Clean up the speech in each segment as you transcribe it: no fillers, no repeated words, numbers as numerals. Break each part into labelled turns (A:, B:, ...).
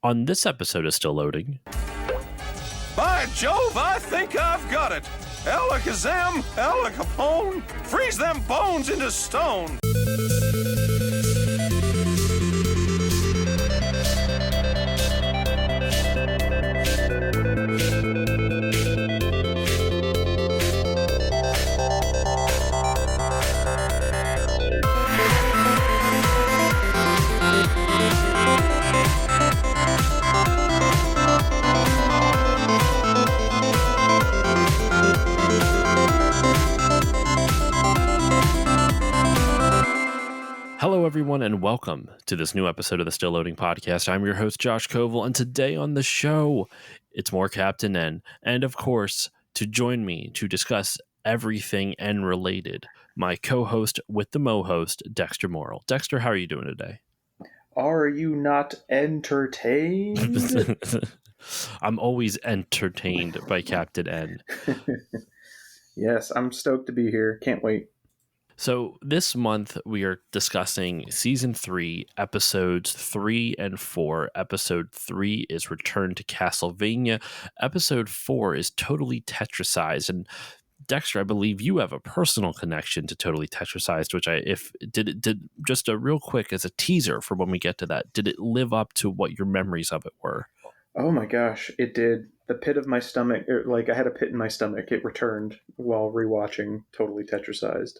A: On this episode of Still Loading.
B: By Jove, I think I've got it. Alakazam, Alakapone, freeze them bones into stone.
A: Hello, everyone, and welcome to this new episode of the Still Loading podcast. I'm your host, Josh Koval, and today on the show, it's more Captain N. And, of course, to join me to discuss everything N related, my co-host with the Mo-host, Dexter Morrill. Dexter, how are you doing today?
C: Are you not entertained?
A: I'm always entertained by Captain N.
C: Yes, I'm stoked to be here. Can't wait.
A: So this month we are discussing Season 3, Episodes 3 and 4. Episode 3 is Return to Castlevania. Episode 4 is Totally Terisized. And Dexter, I believe you have a personal connection to Totally Terisized, which did just a real quick as a teaser for when we get to that. Did it live up to what your memories of it were?
C: Oh my gosh, it did. The pit of my stomach, I had a pit in my stomach. It returned while rewatching Totally Terisized.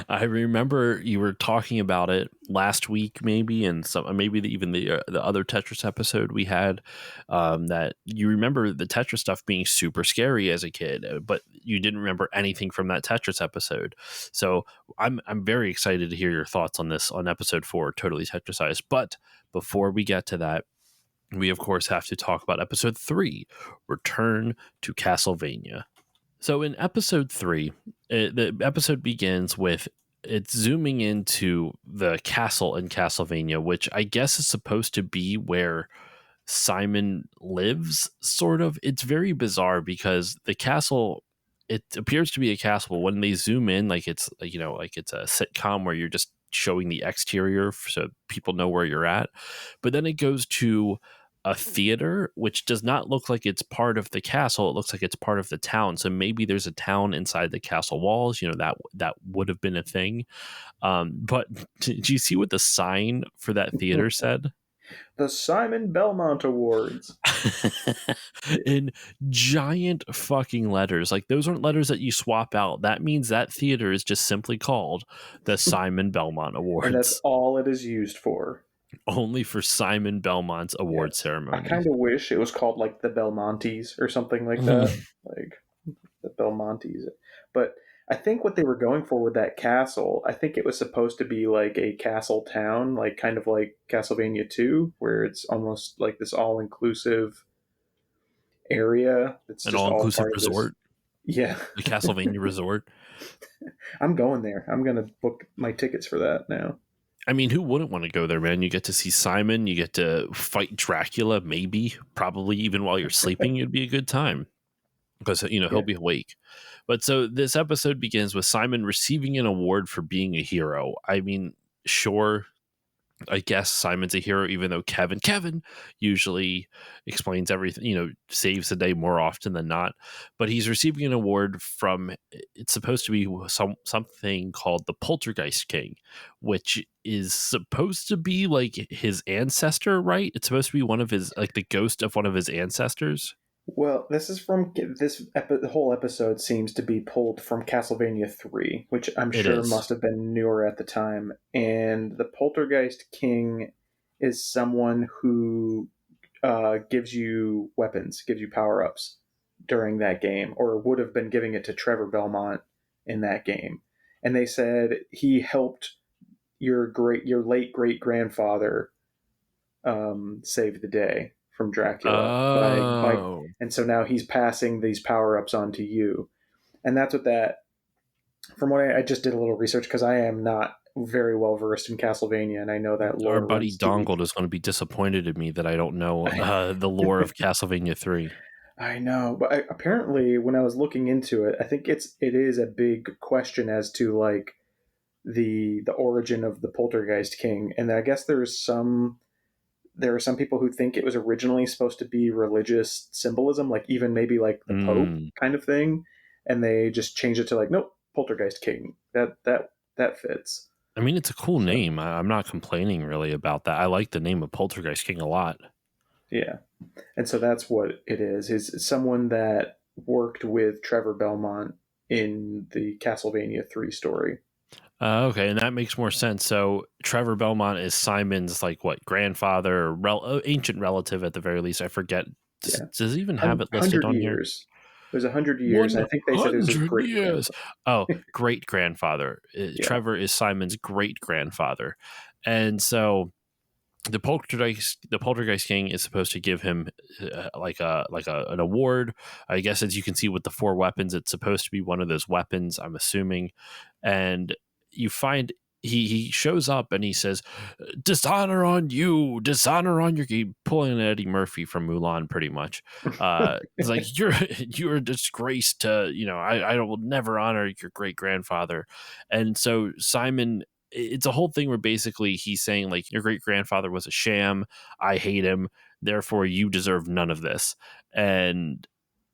A: I remember you were talking about it last week, maybe, and maybe even the other Tetris episode we had. That you remember the Tetris stuff being super scary as a kid, but you didn't remember anything from that Tetris episode. So I'm very excited to hear your thoughts on this on episode 4, Totally Tetrisized. But before we get to that, we of course have to talk about episode 3, Return to Castlevania. So in episode 3, the episode begins with it zooming into the castle in Castlevania, which I guess is supposed to be where Simon lives, sort of. It's very bizarre because the castle, it appears to be a castle. When they zoom in, like it's a sitcom where you're just showing the exterior so people know where you're at. But then it goes to a theater, which does not look like it's part of the castle. It looks like it's part of the town. So maybe there's a town inside the castle walls. You know, that would have been a thing. But did you see what the sign for that theater said?
C: The Simon Belmont Awards.
A: In giant fucking letters. Like, those aren't letters that you swap out. That means that theater is just simply called the Simon Belmont Awards.
C: And that's all it is used for.
A: Only for Simon Belmont's award ceremony.
C: I kind of wish it was called like the Belmontes or something like that. Like the Belmontes. But I think what they were going for with that castle, I think it was supposed to be like a castle town, like kind of like Castlevania 2, where it's almost like this all-inclusive area. It's
A: an
C: just
A: all-inclusive resort.
C: Yeah.
A: The Castlevania resort.
C: I'm going there. I'm going to book my tickets for that now.
A: I mean, who wouldn't want to go there, man? You get to see Simon. You get to fight Dracula, probably even while you're sleeping. It'd be a good time because, he'll be awake. But so this episode begins with Simon receiving an award for being a hero. I mean, sure, I guess Simon's a hero, even though Kevin usually explains everything, saves the day more often than not. But he's receiving an award from, it's supposed to be something called the Poltergeist King, which is supposed to be like his ancestor, right? It's supposed to be one of his, like the ghost of one of his ancestors.
C: Well, this is from the whole episode seems to be pulled from Castlevania 3, which I'm sure must have been newer at the time. And the Poltergeist King is someone who gives you weapons, gives you power-ups during that game, or would have been giving it to Trevor Belmont in that game. And they said he helped your late great-grandfather save the day from Dracula. And so now he's passing these power-ups on to you. And that's what from what I just did a little research because I am not very well versed in Castlevania, and I know that lore.
A: Our buddy Dongled is going to be disappointed in me that I don't know the lore of Castlevania 3.
C: I know, but apparently when I was looking into it, I think it is a big question as to like the origin of the Poltergeist King, and I guess there's some there are some people who think it was originally supposed to be religious symbolism, like even maybe like the Pope kind of thing, and they just changed it to like, nope, Poltergeist King. That fits.
A: I mean, it's a cool name. I'm not complaining really about that. I like the name of Poltergeist King a lot.
C: Yeah. And so that's what it is. Is someone that worked with Trevor Belmont in the Castlevania 3 story.
A: Okay, and that makes more sense. So Trevor Belmont is Simon's like what grandfather, or ancient relative at the very least. I forget. Does he even have it listed on
C: years. It was 100 years. I think they said it was his
A: 100 years. Oh, great grandfather.
C: Yeah.
A: Trevor is Simon's great grandfather, and so the poltergeist king is supposed to give him an award. I guess, as you can see with the 4 weapons, it's supposed to be one of those weapons, I'm assuming. And you find he shows up and he says, "Dishonor on you, dishonor on your," pulling an Eddie Murphy from Mulan, pretty much. It's like, you're a disgrace to, I will never honor your great grandfather. And so Simon, it's a whole thing where basically he's saying like, your great grandfather was a sham. I hate him. Therefore, you deserve none of this. And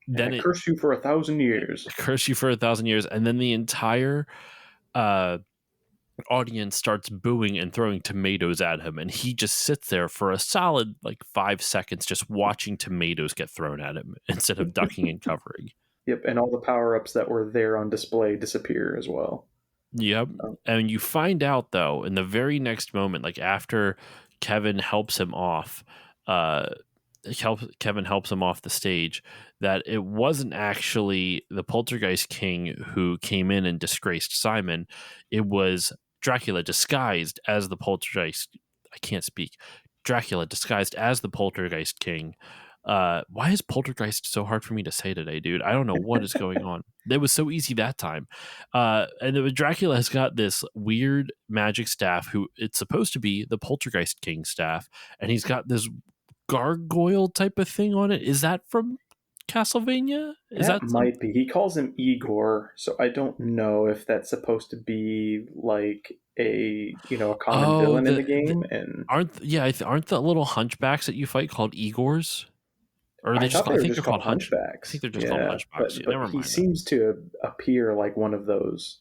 A: then
C: I curse you for 1,000 years.
A: Curse you for 1,000 years. And then the entire audience starts booing and throwing tomatoes at him, and he just sits there for a solid like 5 seconds just watching tomatoes get thrown at him instead of ducking and covering.
C: Yep, and all the power-ups that were there on display disappear as well.
A: Yep. And you find out though in the very next moment, like after Kevin helps him off, Kevin helps him off the stage, that it wasn't actually the Poltergeist King who came in and disgraced Simon. It was Dracula disguised as the Poltergeist. I can't speak. Dracula disguised as the Poltergeist King. Why is Poltergeist so hard for me to say today, dude? I don't know what is going on. It was so easy that time. And Dracula has got this weird magic staff who it's supposed to be the Poltergeist King staff. And he's got this gargoyle type of thing on it. Is that from Castlevania?
C: That might be. He calls him Igor, so I don't know if that's supposed to be like a common villain in the game. And
A: aren't the little hunchbacks that you fight called Igors? Or
C: I think they're called hunchbacks.
A: I think they're just called hunchbacks.
C: But he seems to appear like one of those.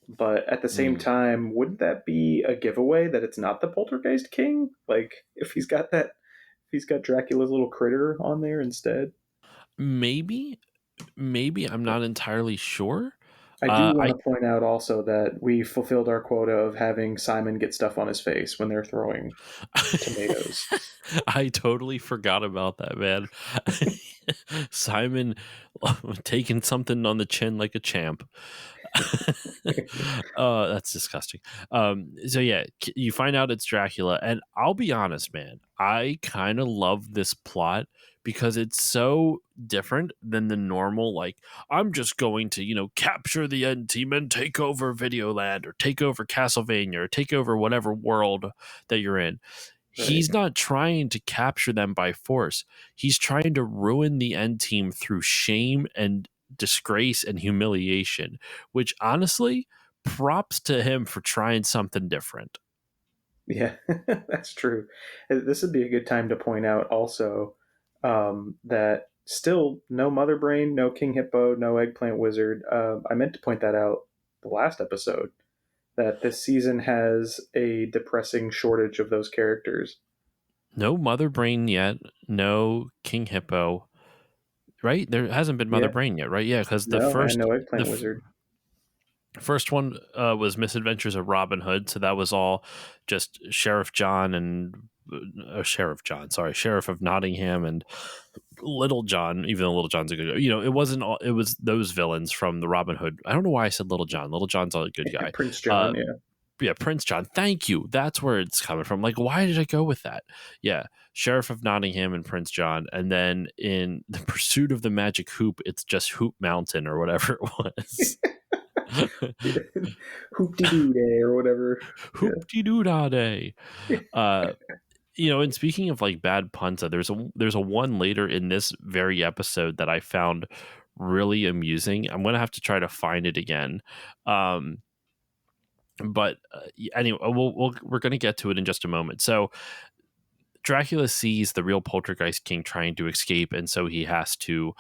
C: But at the same time, wouldn't that be a giveaway that it's not the Poltergeist King? Like if he's got Dracula's little critter on there instead.
A: Maybe I'm not entirely sure.
C: I do want to point out also that we fulfilled our quota of having Simon get stuff on his face when they're throwing tomatoes.
A: I totally forgot about that, man. Simon taking something on the chin like a champ. That's disgusting. So yeah, you find out it's Dracula, and I'll be honest, man, I kind of love this plot because it's so different than the normal, like, I'm just going to, capture the end team and take over Videoland or take over Castlevania or take over whatever world that you're in. Right. He's not trying to capture them by force. He's trying to ruin the end team through shame and disgrace and humiliation, which honestly, props to him for trying something different.
C: Yeah, that's true. This would be a good time to point out also that still no Mother Brain, no King Hippo, no Eggplant Wizard. I meant to point that out the last episode, that this season has a depressing shortage of those characters.
A: No Mother Brain yet, no King Hippo. Right? There hasn't been Mother Brain yet, right? Yeah, because no
C: Eggplant Wizard.
A: First one was Misadventures of Robin Hood, so that was all just Sheriff of Nottingham and Little John, even though Little John's a good guy. It wasn't all, it was those villains from the Robin Hood. I don't know why I said Little John. Little John's a good guy.
C: Prince John,
A: Yeah, Prince John. Thank you. That's where it's coming from. Like, why did I go with that? Yeah, Sheriff of Nottingham and Prince John. And then in The Pursuit of the Magic Hoop, it's just Hoop Mountain or whatever it was.
C: Hoop-de-doo day or whatever.
A: Hoop-de-doo-dah day. And speaking of like bad puns, there's a one later in this very episode that I found really amusing. I'm gonna have to try to find it again. But anyway, we're gonna get to it in just a moment. So Dracula sees the real poltergeist king trying to escape, and so he has to,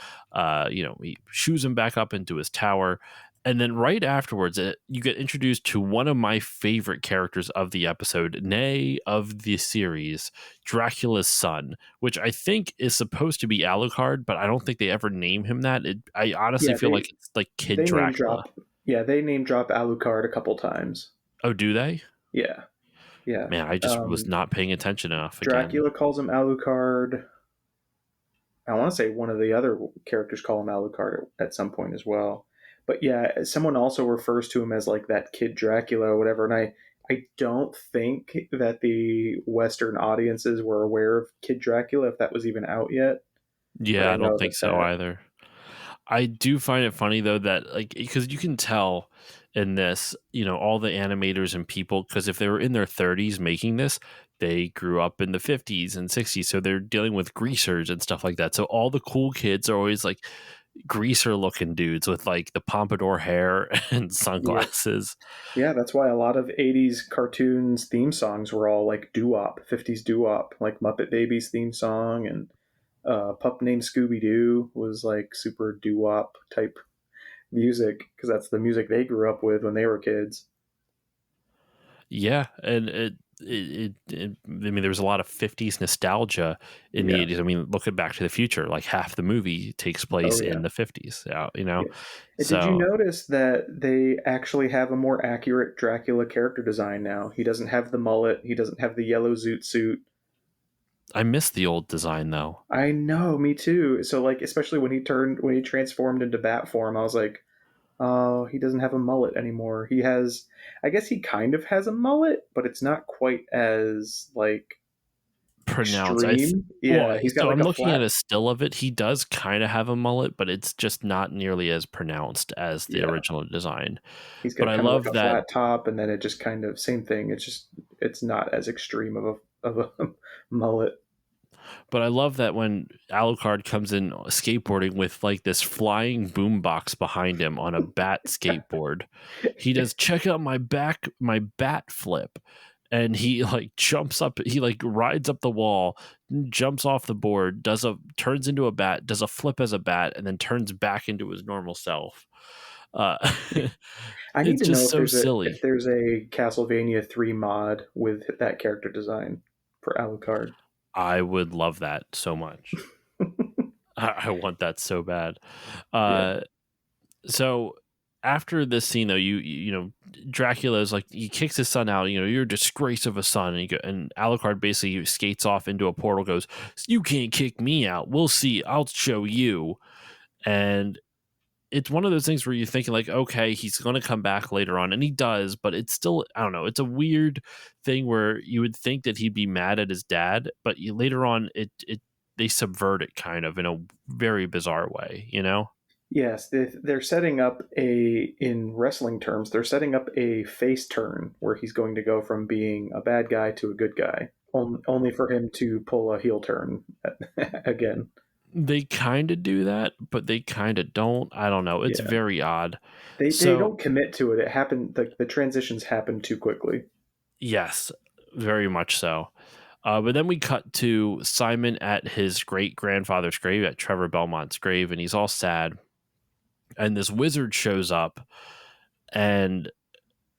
A: he shoos him back up into his tower. And then right afterwards, you get introduced to one of my favorite characters of the episode, nay, of the series, Dracula's son, which I think is supposed to be Alucard, but I don't think they ever name him that. I honestly
C: Yeah,
A: feel like it's like Kid
C: they name
A: Dracula.
C: drop. Yeah, they name drop Alucard a couple times.
A: Oh, do they?
C: Yeah, yeah.
A: Man, I just was not paying attention enough again.
C: Dracula calls him Alucard. I want to say one of the other characters call him Alucard at some point as well. But yeah, someone also refers to him as like that Kid Dracula or whatever. And I don't think that the Western audiences were aware of Kid Dracula, if that was even out yet.
A: Yeah, I don't think so either. I do find it funny though that like because you can tell in this, all the animators and people, because if they were in their 30s making this, they grew up in the 50s and 60s, so they're dealing with greasers and stuff like that. So all the cool kids are always like greaser looking dudes with like the pompadour hair and sunglasses.
C: Yeah, that's why a lot of 80s cartoons theme songs were all like doo-wop, 50s doo-wop, like Muppet Babies theme song, and Pup Named Scooby-Doo was like super doo-wop type music because that's the music they grew up with when they were kids.
A: Yeah, and I mean, there was a lot of 50s nostalgia in the 80s. I mean, look at Back to the Future. Like half the movie takes place in the 50s. Yeah.
C: Did you notice that they actually have a more accurate Dracula character design now? He doesn't have the mullet. He doesn't have the yellow zoot suit.
A: I miss the old design though.
C: I know, me too. So like, especially when he transformed into bat form, I was like, oh, he doesn't have a mullet anymore. He has, I guess he kind of has a mullet, but it's not quite as like
A: pronounced.
C: He's got.
A: So
C: like
A: I'm looking at a still of it. He does kind of have a mullet, but it's just not nearly as pronounced as the original design.
C: He's got
A: but
C: kind
A: I love
C: of like a
A: that
C: flat top, and then it just kind of same thing. It's not as extreme of a mullet.
A: But I love that when Alucard comes in skateboarding with like this flying boombox behind him on a bat skateboard, he does check out my bat flip, and he like jumps up, he like rides up the wall, jumps off the board, turns into a bat, does a flip as a bat, and then turns back into his normal self.
C: I need to know
A: if
C: there's a Castlevania 3 mod with that character design for Alucard.
A: I would love that so much. I want that so bad. So after this scene, though, you know, Dracula is like, he kicks his son out. You're a disgrace of a son, and Alucard basically skates off into a portal, goes, "You can't kick me out. We'll see. I'll show you." And it's one of those things where you're thinking like, okay, he's going to come back later on, and he does, but it's still, I don't know, it's a weird thing where you would think that he'd be mad at his dad, but later on they subvert it kind of in a very bizarre way,
C: Yes, they're setting up in wrestling terms, they're setting up a face turn where he's going to go from being a bad guy to a good guy, only for him to pull a heel turn again.
A: They kind of do that, but they kind of don't. I don't know. It's very odd.
C: They don't commit to it. It happened. The transitions happen too quickly.
A: Yes, very much so. But then we cut to Simon at his great-grandfather's grave, at Trevor Belmont's grave, and he's all sad. And this wizard shows up, and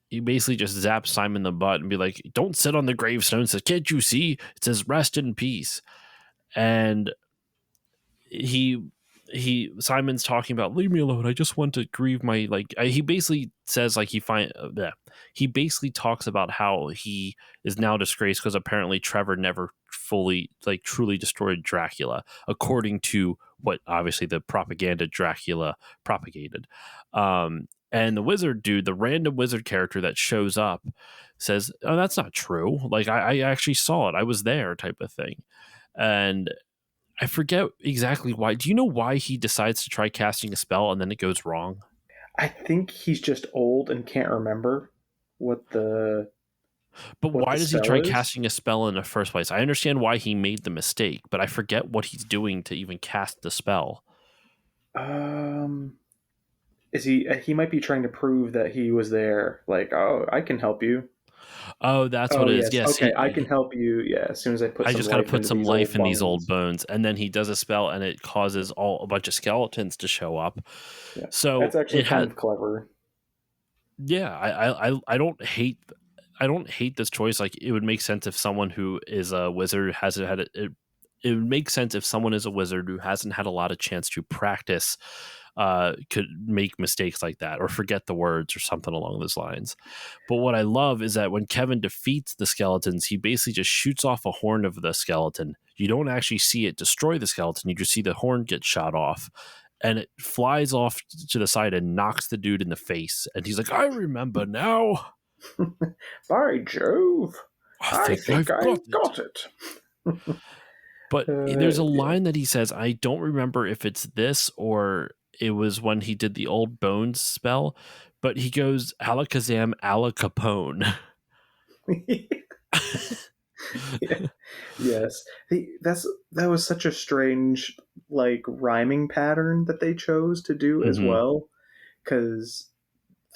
A: he basically just zaps Simon in the butt and be like, "Don't sit on the gravestone." Says, "Can't you see? It says rest in peace." And Simon's talking about, "Leave me alone. I just want to grieve my," he basically says like he basically talks about how he is now disgraced because apparently Trevor never fully truly destroyed Dracula, according to what obviously the propaganda Dracula propagated. And the wizard dude, the random wizard character that shows up, says, "Oh, that's not true. Like I actually saw it. I was there," type of thing. And I forget exactly why. Do you know why he decides to try casting a spell and then it goes wrong?
C: I think he's just old and can't remember what
A: why does he try casting a spell in the first place? I understand why he made the mistake, but I forget what he's doing to even cast the spell.
C: Is he might be trying to prove that he was there, like, "Oh, I can help you."
A: Oh, that's what
C: Oh
A: it is.
C: yes,
A: Yes,
C: okay, I can help you. Yeah, as soon as I put
A: I
C: some
A: just gotta
C: life
A: put
C: into
A: some
C: these
A: life
C: old
A: in these old
C: bones.
A: bones, and then he does a spell, and it causes a bunch of skeletons to show up.
C: Yeah, that's
A: So
C: actually
A: it
C: kind
A: had,
C: of clever.
A: yeah. I don't hate. I don't hate this choice. Like, it would make sense if someone who is a wizard hasn't had it would make sense if someone is a wizard who hasn't had a lot of chance to practice could make mistakes like that or forget the words or something along those lines. But what I love is that when Kevin defeats the skeletons, he basically just shoots off a horn of the skeleton. You don't actually see it destroy the skeleton, you just see the horn get shot off, and it flies off to the side and knocks the dude in the face, and he's like, I remember now.
C: By Jove,
A: I
C: I
A: think
C: think
A: I've got
C: I've
A: it.
C: got it.
A: But there's a
C: Yeah.
A: line that he says, I don't remember if it's this or it was when he did the old bones spell, but he goes Alakazam Ala Capone.
C: Yeah. Yes, that was such a strange like rhyming pattern that they chose to do as
A: Hmm.
C: well, because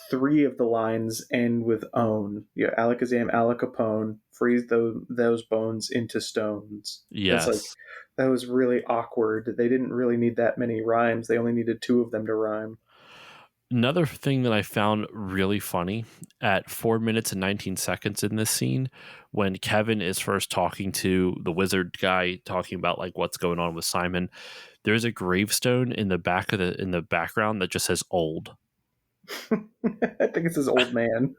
C: three of the lines end with own. Yeah, Alakazam, Ala Capone, freeze those bones into stones. It's like
A: Yes.
C: that was really awkward. They didn't really need that many rhymes. They only needed two of them to rhyme.
A: Another thing that I found really funny at 4 minutes and 19 seconds in this scene, when Kevin is first talking to the wizard guy, talking about like what's going on with Simon, there's a gravestone in the background that just says old.
C: I think it's his old man.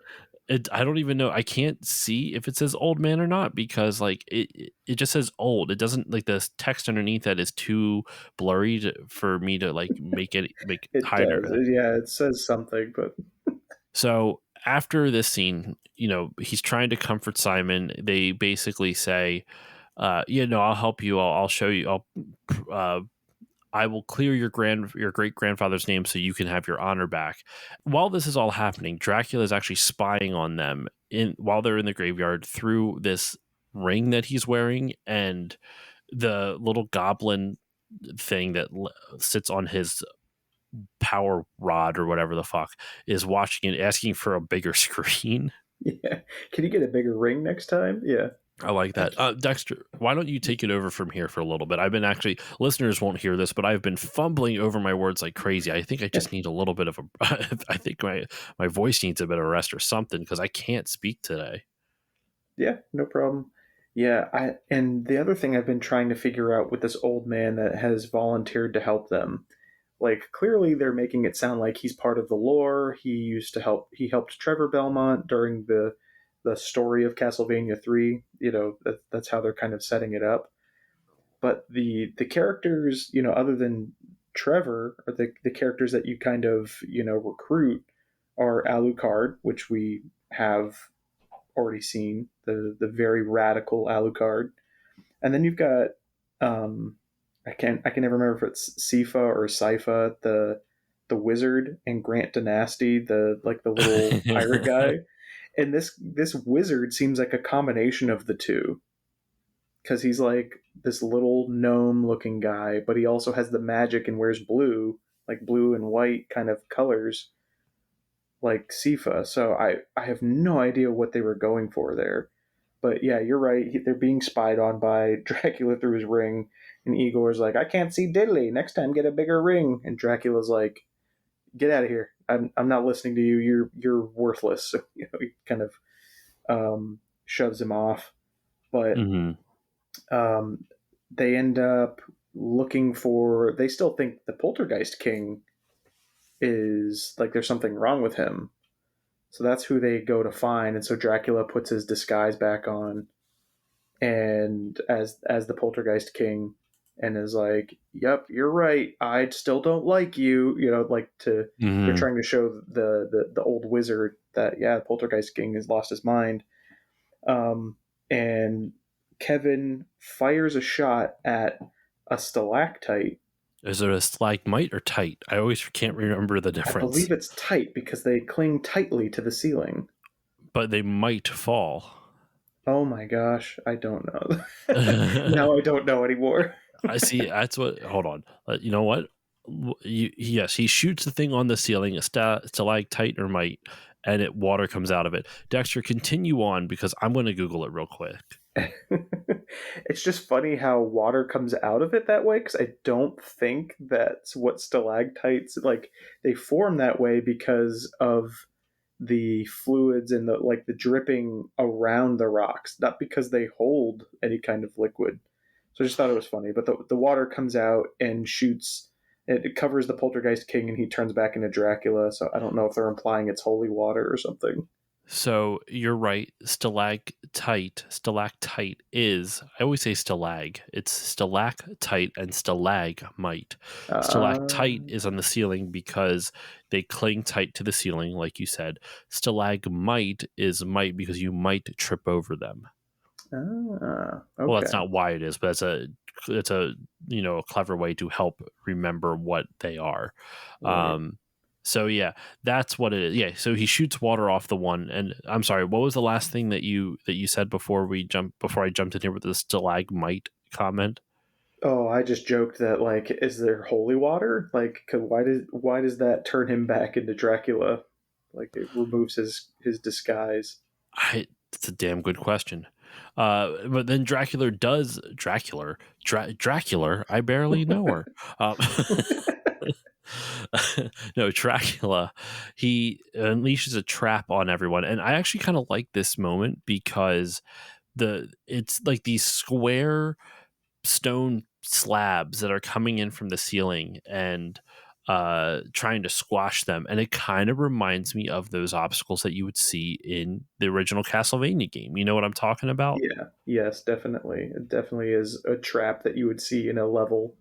A: I don't even know. I can't see if it says old man or not because like it just says old. It doesn't, like, the text underneath that is too blurry for me to like make
C: It
A: hide
C: does.
A: it.
C: Yeah, it says something, but
A: So after this scene, he's trying to comfort Simon. They basically say, I'll help you. I'll show you. Uh, I will clear your great grandfather's name so you can have your honor back. While this is all happening, Dracula is actually spying on them while they're in the graveyard through this ring that he's wearing, and the little goblin thing that sits on his power rod or whatever the fuck is watching it, asking for a bigger screen.
C: yeah. Can you get a bigger ring next time? Yeah.
A: I like that. Dexter, why don't you take it over from here for a little bit? I've been actually, listeners won't hear this, but I've been fumbling over my words like crazy. I think I just need a little bit of I think my voice needs a bit of rest or something because I can't speak today.
C: Yeah, no problem. Yeah, and the other thing I've been trying to figure out with this old man that has volunteered to help them, like clearly they're making it sound like he's part of the lore. He helped Trevor Belmont during the story of Castlevania 3. That's how they're kind of setting it up. But the characters, other than Trevor, or the characters that you kind of, recruit are Alucard, which we have already seen, the very radical Alucard. And then you've got I can never remember if it's Sifa or Sypha, the wizard, and Grant Dynasty, the little pirate guy. And this wizard seems like a combination of the two, because he's like this little gnome looking guy, but he also has the magic and wears blue, like blue and white kind of colors, like Sifa. So I have no idea what they were going for there. But yeah, you're right. They're being spied on by Dracula through his ring, and Igor's like, "I can't see diddly. Next time, get a bigger ring." And Dracula's like, "Get out of here. I'm not listening to you. You're worthless." So, he kind of shoves him off. But
A: Mm-hmm.
C: they end up looking for. They still think the Poltergeist King is like there's something wrong with him. So that's who they go to find. And so Dracula puts his disguise back on, and as the Poltergeist King, and is like, "Yep, you're right. I still don't like you." Like they're
A: Mm-hmm.
C: trying to show the old wizard that the Poltergeist King has lost his mind. And Kevin fires a shot at a stalactite.
A: Is it a stalagmite or tight? I always can't remember the
C: I
A: difference.
C: believe it's tight because they cling tightly to the ceiling.
A: But they might fall.
C: Oh my gosh, I don't know. Now I don't know anymore.
A: I see. That's what. Hold on. You know what? Yes, he shoots the thing on the ceiling, a stalactite or mite, and water comes out of it. Dexter, continue on because I'm going to Google it real quick.
C: It's just funny how water comes out of it that way, because I don't think that's what stalactites, like, they form that way because of the fluids and the dripping around the rocks, not because they hold any kind of liquid. So I just thought it was funny. But the water comes out and shoots, it covers the Poltergeist King, and he turns back into Dracula. So I don't know if they're implying it's holy water or something.
A: So you're right. Stalactite is, I always say stalag. It's stalactite and stalagmite. Stalactite is on the ceiling because they cling tight to the ceiling, like you said. Stalagmite is might because you might trip over them.
C: Okay.
A: Well, that's not why it is, but it's a a clever way to help remember what they are.
C: Right.
A: So yeah, that's what it is. Yeah, so he shoots water off the one. And I'm sorry, what was the last thing that you said before I jumped in here with the stalagmite comment?
C: Oh, I just joked that, like, is there holy water? Like, 'cause why does that turn him back into Dracula? Like, it removes his disguise.
A: It's a damn good question. But then Dracula. I barely know her. Um, no, Dracula. He unleashes a trap on everyone, and I actually kind of like this moment because it's like these square stone slabs that are coming in from the ceiling and trying to squash them, and it kind of reminds me of those obstacles that you would see in the original Castlevania game. You know what I'm talking about?
C: Yeah. Yes, definitely. It definitely is a trap that you would see in a level.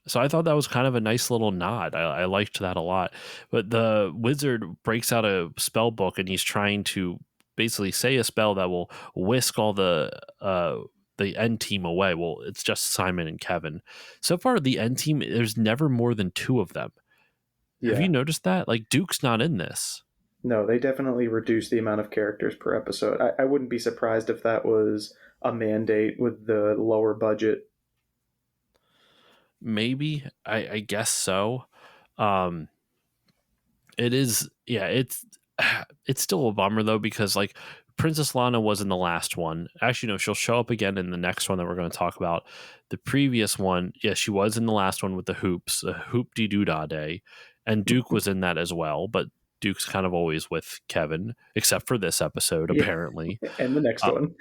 A: So I thought that was kind of a nice little nod. I liked that a lot. But the wizard breaks out a spell book and he's trying to basically say a spell that will whisk all the end team away. Well, it's just Simon and Kevin. So far, the end team, there's never more than two of them. Have you
C: Yeah.
A: noticed that? Like Duke's not in this.
C: No, they definitely reduce the amount of characters per episode. I wouldn't be surprised if that was a mandate with the lower budget.
A: Maybe I guess so. Um, it is, yeah. It's still a bummer though because like Princess Lana was in the last one. Actually, no, she'll show up again in the next one that we're going to talk about. The previous one, yeah, she was in the last one with the hoops, hoop de doo dah day, and Duke was in that as well. But Duke's kind of always with Kevin, except for this episode,
C: Yeah.
A: apparently.
C: And the next
A: Uh,
C: one.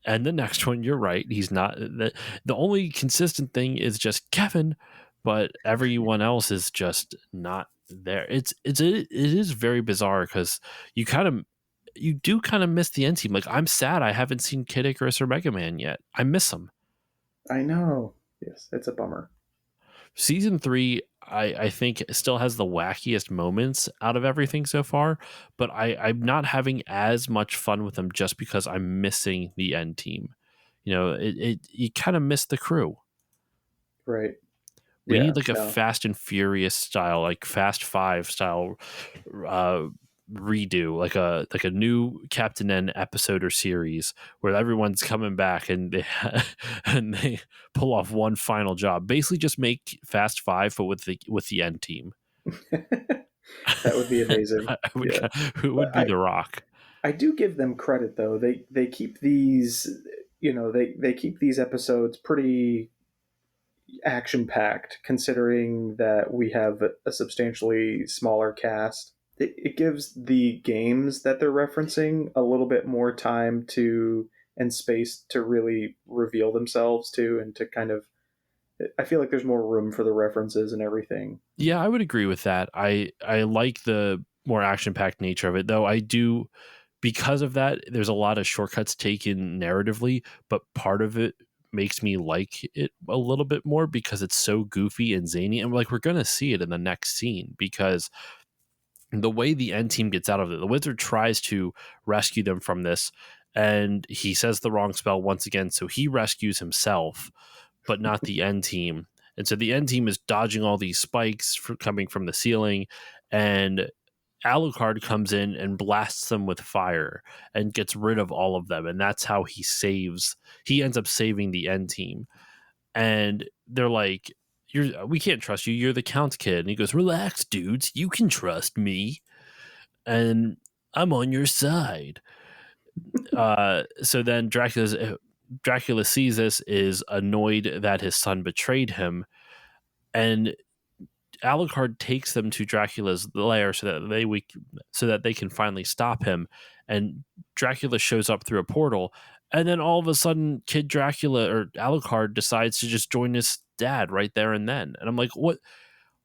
A: and the next one, you're right, he's not. The only consistent thing is just Kevin, but everyone else is just not there. It is very bizarre because you do kind of miss the end team. Like I'm sad I haven't seen Kid Icarus or Mega Man yet. I miss them.
C: I know. Yes, it's a bummer.
A: Season 3, I think still has the wackiest moments out of everything so far, but I'm not having as much fun with them just because I'm missing the end team. You kind of miss the crew.
C: Right.
A: We
C: Yeah.
A: need like a
C: No.
A: Fast and Furious style, like Fast Five style uh, redo, like a new Captain N episode or series where everyone's coming back and they and they pull off one final job. Basically, just make Fast Five, but with the end team.
C: That would be amazing. Yeah.
A: Who would
C: But
A: be The Rock?
C: I do give them credit though. They keep these, they keep these episodes pretty action packed, considering that we have a substantially smaller cast. It gives the games that they're referencing a little bit more time to and space to really reveal themselves to, and to kind of, I feel like there's more room for the references and everything.
A: Yeah, I would agree with that. I like the more action packed nature of it, though. I do, because of that. There's a lot of shortcuts taken narratively, but part of it makes me like it a little bit more because it's so goofy and zany, and we're gonna see it in the next scene because the way the end team gets out of it, the wizard tries to rescue them from this, and he says the wrong spell once again, so he rescues himself, but not the end team. And so the end team is dodging all these spikes coming from the ceiling, and Alucard comes in and blasts them with fire and gets rid of all of them, and that's how he ends up saving the end team. And they're like, we can't trust you. You're the Count's kid. And he goes, relax, dudes. You can trust me. and I'm on your side. So then Dracula sees this, is annoyed that his son betrayed him, and Alucard takes them to Dracula's lair so that they can finally stop him. And Dracula shows up through a portal, and then all of a sudden, Kid Dracula or Alucard decides to just join his dad right there and then. And I'm like, what?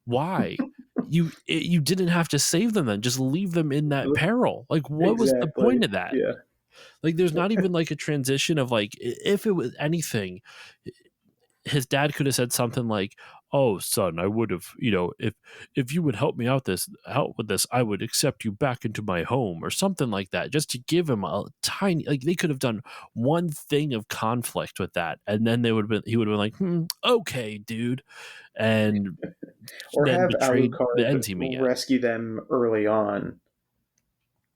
A: Why? You didn't have to save them then. Just leave them in that peril. Like, what was the
C: Exactly.
A: point of that?
C: Yeah.
A: Like, there's not even like a transition of like, if it was anything, his dad could have said something like, "Oh, son, I would have, if you would help with this, I would accept you back into my home," or something like that, just to give him a tiny, like, they could have done one thing of conflict with that, and then he would have been like, "Okay, dude," and
C: Or
A: then
C: have
A: betrayed the
C: Alucard
A: end team again.
C: rescue them early on,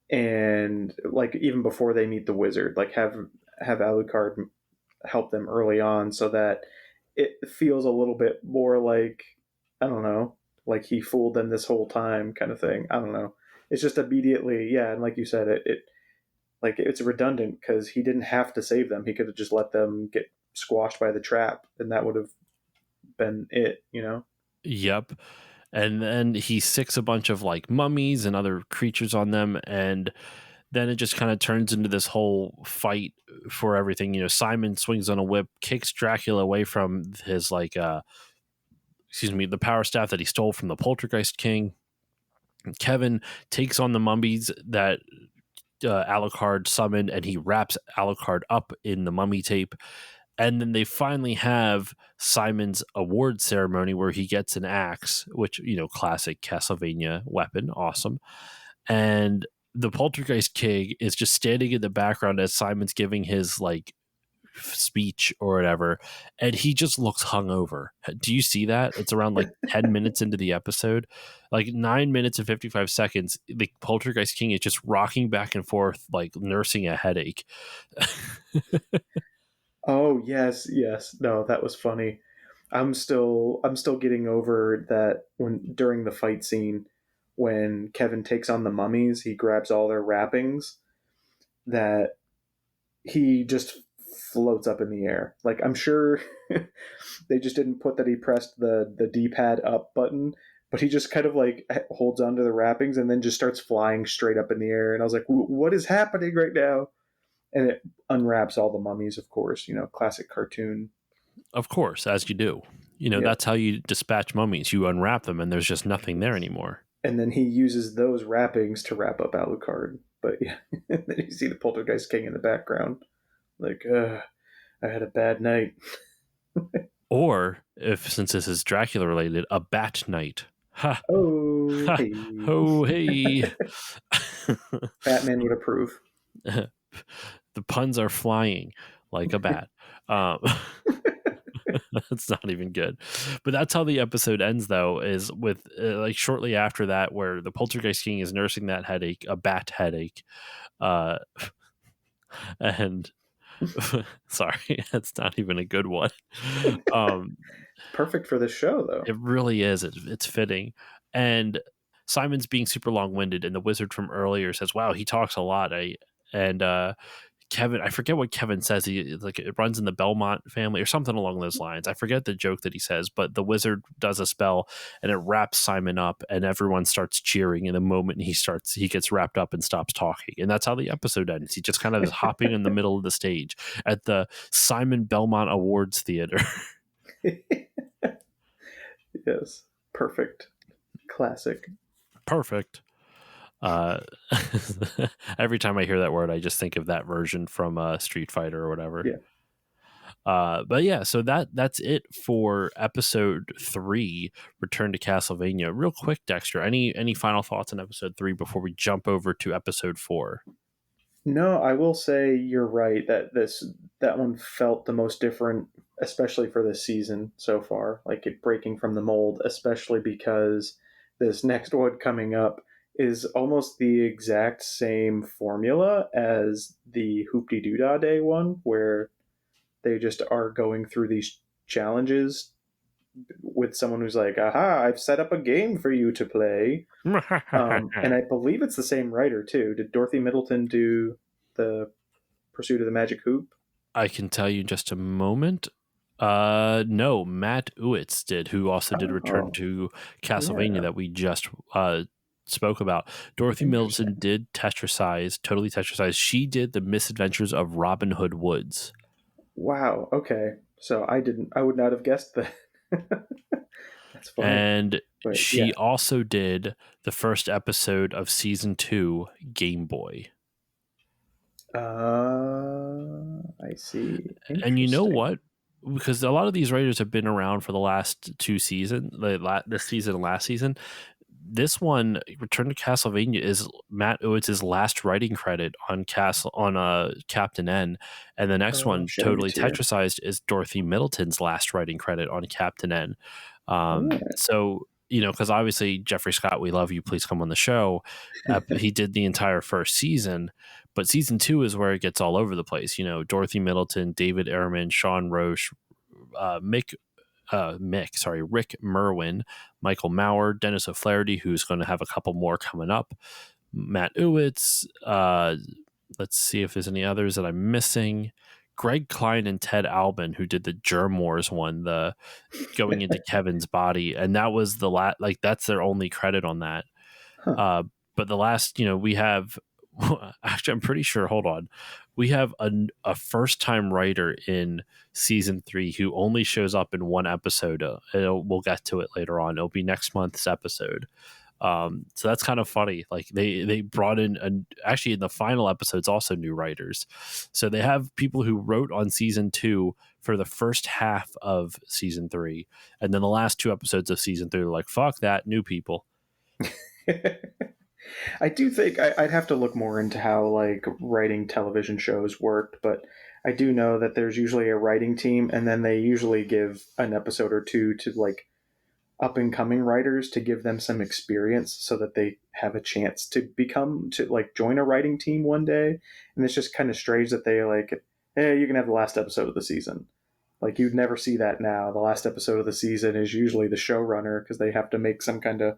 C: and like even before they meet the wizard, like have Alucard help them early on, so that it feels a little bit more like, I don't know, like he fooled them this whole time kind of thing. I don't know. It's just immediately, yeah, and like you said, it like it's redundant because he didn't have to save them. He could have just let them get squashed by the trap, and that would have been it, you know?
A: Yep. And then he sicks a bunch of like mummies and other creatures on them, and then it just kind of turns into this whole fight for everything. Simon swings on a whip, kicks Dracula away from his the power staff that he stole from the Poltergeist King. Kevin takes on the mummies that Alucard summoned, and he wraps Alucard up in the mummy tape. And then they finally have Simon's award ceremony where he gets an axe, which, classic Castlevania weapon. Awesome. And the Poltergeist King is just standing in the background as Simon's giving his speech or whatever, and he just looks hungover. Do you see that? It's around like 10 minutes into the episode, like 9 minutes and 55 seconds. The Poltergeist King is just rocking back and forth, like nursing a headache.
C: Oh yes, yes. No, that was funny. I'm still getting over that when during the fight scene when Kevin takes on the mummies, he grabs all their wrappings, that he just floats up in the air. Like I'm sure they just didn't put that he pressed the D-pad up button, but he just kind of like holds onto the wrappings and then just starts flying straight up in the air. And I was like, what is happening right now? And it unwraps all the mummies, of course, classic cartoon.
A: Of course, as you do.
C: Yeah.
A: That's how you dispatch mummies. You unwrap them and there's just nothing there anymore.
C: And then he uses those wrappings to wrap up Alucard. But yeah, and then you see the Poltergeist King in the background. Like, I had a bad night.
A: Or, since this is Dracula related, a bat night. Ha!
C: Oh,
A: Ha!
C: hey.
A: Oh, hey!
C: Batman would approve.
A: The puns are flying like a bat. That's not even good. But that's how the episode ends, though, is with shortly after that, where the Poltergeist King is nursing that headache, a bat headache. And sorry, that's not even a good one.
C: Perfect for this show, though.
A: It really is. It's fitting. And Simon's being super long-winded, and the wizard from earlier says, "Wow, he talks a lot." Kevin, I forget what Kevin says. He it runs in the Belmont family or something along those lines. I forget the joke that he says, but the wizard does a spell and it wraps Simon up, and everyone starts cheering. In the moment he gets wrapped up and stops talking, and that's how the episode ends. He just kind of is hopping in the middle of the stage at the Simon Belmont Awards Theater.
C: Yes, perfect, classic,
A: perfect. Every time I hear that word, I just think of that version from Street Fighter or whatever.
C: Yeah.
A: But yeah, so that's it for episode 3, Return to Castlevania. Real quick, Dexter, any final thoughts on episode 3 before we jump over to episode 4?
C: No, I will say you're right that one felt the most different, especially for this season so far. Like it breaking from the mold, especially because this next one coming up is almost the exact same formula as the Hoop-de-Doo-Dah Day one, where they just are going through these challenges with someone who's like, aha, I've set up a game for you to play. And I believe it's the same writer too. Did Dorothy Middleton do the Pursuit of the Magic Hoop?
A: I can tell you in just a moment. No, Matt Ewitz did, who also did Return
C: Oh,
A: to Castlevania
C: yeah.
A: that we just spoke about. Dorothy Middleton
C: Interesting.
A: did Tetrisized, Totally Tetrisized. She did The Misadventures of Robin Hood Woods.
C: Wow. Okay. So I would not have guessed that. That's funny.
A: And
C: But yeah.
A: she also did the first episode of season 2, Game Boy.
C: I see.
A: And you know
C: Interesting.
A: what? Because a lot of these writers have been around for the last 2 seasons, this season and last season. This one, Return to Castlevania, is Matt Owitz's last writing credit on Captain N, and the next
C: Oh,
A: one,
C: shitting
A: Totally
C: it to you.
A: Tetrisized, is Dorothy Middleton's last writing credit on Captain N.
C: All right.
A: So because obviously Jeffrey Scott, we love you, please come on the show. He did the entire first season, but season 2 is where it gets all over the place. Dorothy Middleton, David Ehrman, Sean Roche, Rick Merwin, Michael Maurer, Dennis O'Flaherty, who's going to have a couple more coming up, Matt Ewitz. Let's see if there's any others that I'm missing. Greg Klein and Ted Albin, who did the Germ Wars one, the going into Kevin's body, and that was the last. Like that's their only credit on that.
C: Huh.
A: But the last, we have. Actually, I'm pretty sure. Hold on, we have a first time writer in season 3 who only shows up in one episode. We'll get to it later on. It'll be next month's episode. So that's kind of funny. Like they brought in actually in the final episodes also new writers. So they have people who wrote on season 2 for the first half of season 3, and then the last 2 episodes of season 3 are like, fuck that, new people.
C: I do think I'd have to look more into how like writing television shows worked, but I do know that there's usually a writing team, and then they usually give an episode or two to like up and coming writers to give them some experience so that they have a chance to like join a writing team one day. And it's just kind of strange that they like, hey, you can have the last episode of the season. Like you'd never see that now. The last episode of the season is usually the showrunner because they have to make some kind of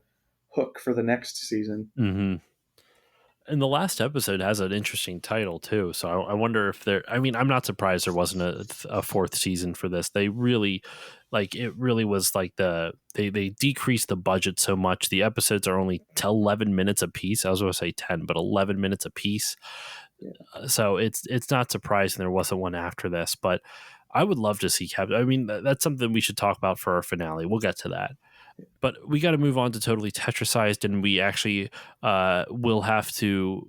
C: hook for the next season.
A: Mm-hmm. And the last episode has an interesting title too. So I wonder if I'm not surprised there wasn't a 4th season for this. They really, it really was like they decreased the budget so much. The episodes are only 11 minutes a piece. I was going to say 10, but 11 minutes a piece.
C: Yeah.
A: So it's not surprising there wasn't one after this, but I would love to see Captain. I mean, that's something we should talk about for our finale. We'll get to that. But we got to move on to Totally Tetrisized, and we actually will have to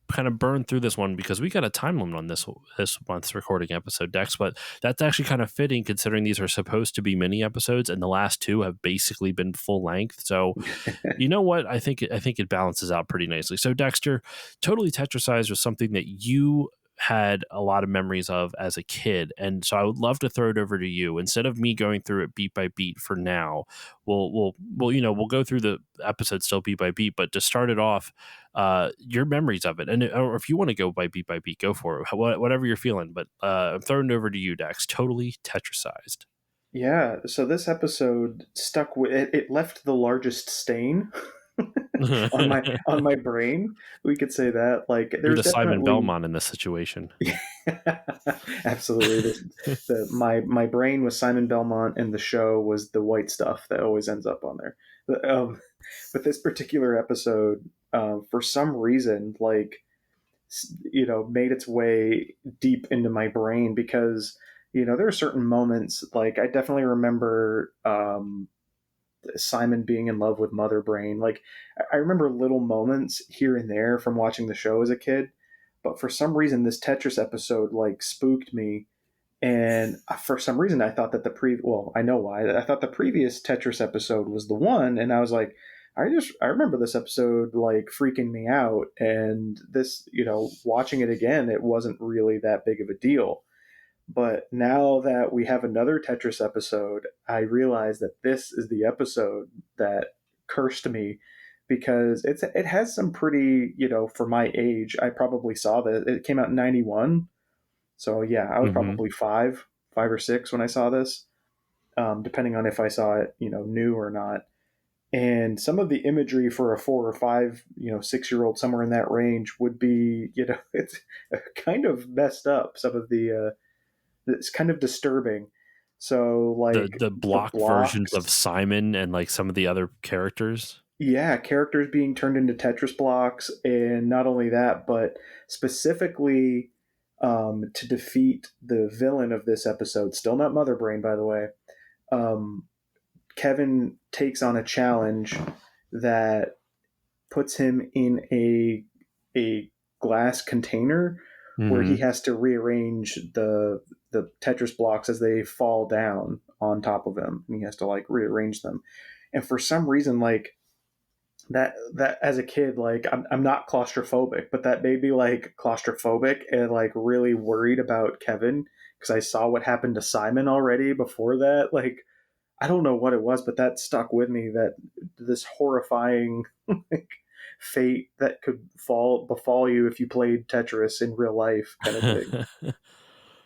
A: kind of burn through this one because we got a time limit on this month's recording episode, Dex. But that's actually kind of fitting considering these are supposed to be mini episodes, and the last 2 have basically been full length. So you know what? I think it balances out pretty nicely. So Dexter, Totally Tetrisized was something that you had a lot of memories of as a kid, and so I would love to throw it over to you instead of me going through it beat by beat. For now, we'll go through the episode still beat by beat, but to start it off, your memories of it, and or if you want to go by beat, go for it, whatever you're feeling. But I'm throwing it over to you, Dex. Totally Tetrisized.
C: Yeah, so this episode stuck with it. It left the largest stain on my brain. We could say that. Like,
A: You're
C: there's
A: the Simon
C: definitely
A: Belmont in this situation.
C: absolutely my brain was Simon Belmont, and the show was the white stuff that always ends up on there. But this particular episode, for some reason, like made its way deep into my brain because there are certain moments, like I definitely remember Simon being in love with Mother Brain. Like I remember little moments here and there from watching the show as a kid, but for some reason this Tetris episode like spooked me. And for some reason I thought that I know why. I thought the previous Tetris episode was the one, and I was like, I remember this episode like freaking me out, and this, watching it again, it wasn't really that big of a deal. But now that we have another Tetris episode, I realize that this is the episode that cursed me because it has some pretty, for my age, I probably saw that it came out in 91. So yeah, I was
A: Mm-hmm.
C: probably five or six when I saw this. depending on if I saw it, new or not. And some of the imagery for a 4 or 5, 6-year-old, somewhere in that range, would be, it's kind of messed up. Some of it's kind of disturbing. So like
A: the
C: the
A: block versions of
C: blocks,
A: Simon and like some of the other characters.
C: yeah, characters being turned into Tetris blocks, and not only that, but specifically to defeat the villain of this episode, still not Mother Brain, by the way. Um, Kevin takes on a challenge that puts him in a glass container where he
A: Mm-hmm.
C: has to rearrange the Tetris blocks as they fall down on top of him, and he has to like rearrange them. And for some reason, like that as a kid, like I'm not claustrophobic, but that made me like claustrophobic and like really worried about Kevin, because I saw what happened to Simon already before that. Like I don't know what it was, but that stuck with me, that this horrifying like, fate that could befall you if you played Tetris in real life kind of thing.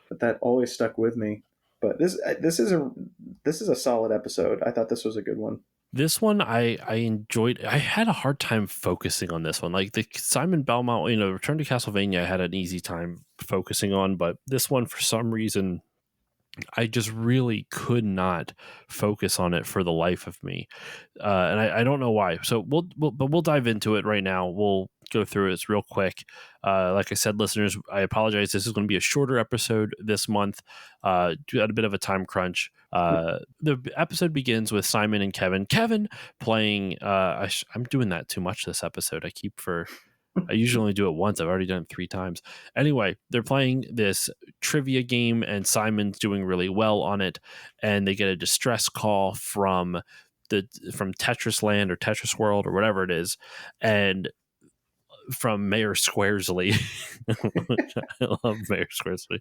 C: But that always stuck with me. But this is a solid episode. I thought this was a good one.
A: This one I enjoyed. I had a hard time focusing on this one. Like the Simon Belmont, Return to Castlevania, I had an easy time focusing on, but this one for some reason I just really could not focus on it for the life of me, and I don't know why. So we'll dive into it right now. We'll go through it real quick. Like I said, listeners, I apologize. This is going to be a shorter episode this month. Had a bit of a time crunch. The episode begins with Simon and Kevin. Kevin playing. I'm doing that too much this episode. I usually only do it once. I've already done it 3 times. Anyway, they're playing this trivia game, and Simon's doing really well on it. And they get a distress call from Tetris Land or Tetris World or whatever it is, and from Mayor Squaresley. I love Mayor Squaresley.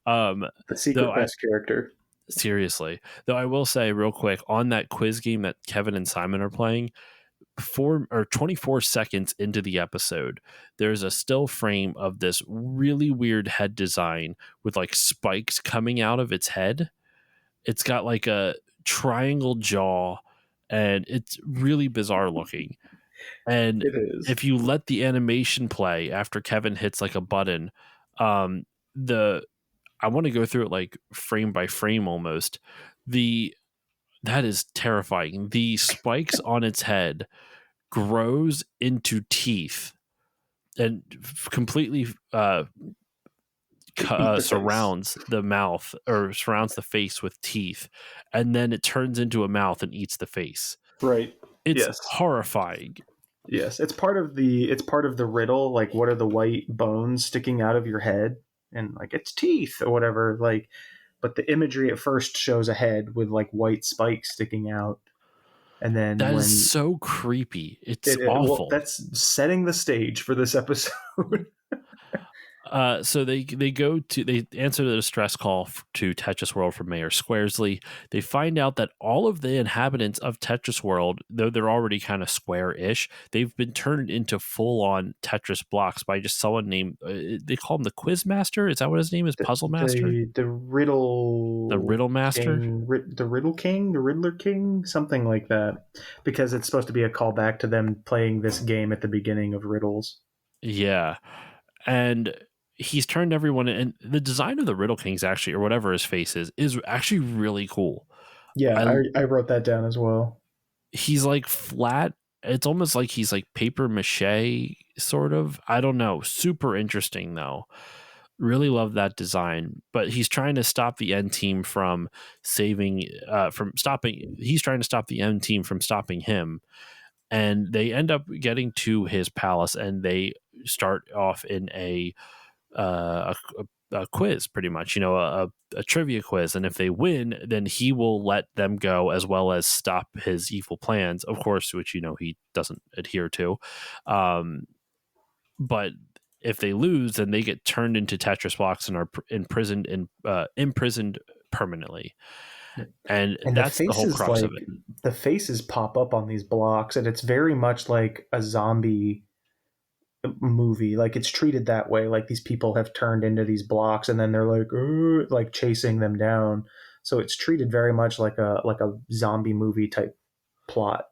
C: The
A: Though
C: secret best character.
A: seriously, though I will say real quick on that quiz game that Kevin and Simon are playing, 24 seconds into the episode, there's a still frame of this really weird head design with like spikes coming out of its head. It's got like a triangle jaw, and it's really bizarre looking. And
C: It is.
A: if you let the animation play after Kevin hits like a button, the I want to go through it like frame by frame almost. That is terrifying. The spikes on its head grows into teeth and completely
C: Eat the face.
A: surrounds the mouth, or surrounds the face with teeth, and then it turns into a mouth and eats the face.
C: Right.
A: It's
C: Yes.
A: horrifying.
C: Yes. It's part of the riddle. Like, what are the white bones sticking out of your head? And like, it's teeth or whatever. Like, but the imagery at first shows a head with like white spikes sticking out. And then
A: That
C: when
A: is so creepy. It's awful.
C: that's setting the stage for this episode.
A: So they answer the distress call to Tetris World from Mayor Squaresley. They find out that all of the inhabitants of Tetris World, though they're already kind of square-ish, they've been turned into full-on Tetris blocks by just someone named, they call him the Quiz Master. Is that what his name is? Puzzle Master?
C: The riddle.
A: The Riddle Master?
C: The Riddle King? The Riddler King? Something like that. Because it's supposed to be a callback to them playing this game at the beginning of Riddles.
A: Yeah. And he's turned everyone, and the design of the Riddle King's actually, or whatever his face is actually really cool.
C: Yeah, I wrote that down as well.
A: He's like flat. It's almost like he's like paper mache, sort of. I don't know. Super interesting though. Really love that design. But he's trying to stop the N team from stopping. He's trying to stop the N team from stopping him. And they end up getting to his palace, and they start off in a quiz, pretty much, a trivia quiz. And if they win, then he will let them go, as well as stop his evil plans, of course, which he doesn't adhere to. But if they lose, then they get turned into Tetris blocks and are imprisoned permanently. And that's the whole crux of it.
C: The faces pop up on these blocks, and it's very much like a zombie movie. Like, it's treated that way. Like, these people have turned into these blocks, and then they're like chasing them down. So it's treated very much like a zombie movie type plot.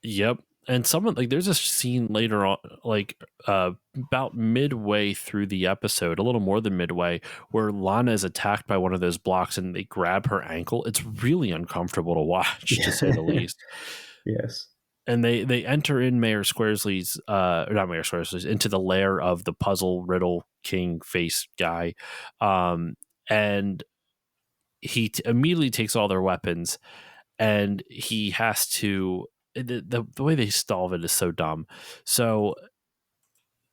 A: Yep. And someone like there's a scene later on, like about midway through the episode, a little more than midway, where Lana is attacked by one of those blocks and they grab her ankle. It's really uncomfortable to watch, to say the least.
C: Yes.
A: And they enter in Mayor Squarsley's, or not Mayor Squarsley's, into the lair of the puzzle riddle king face guy, and he immediately takes all their weapons, and he has to. The way they solve it is so dumb. So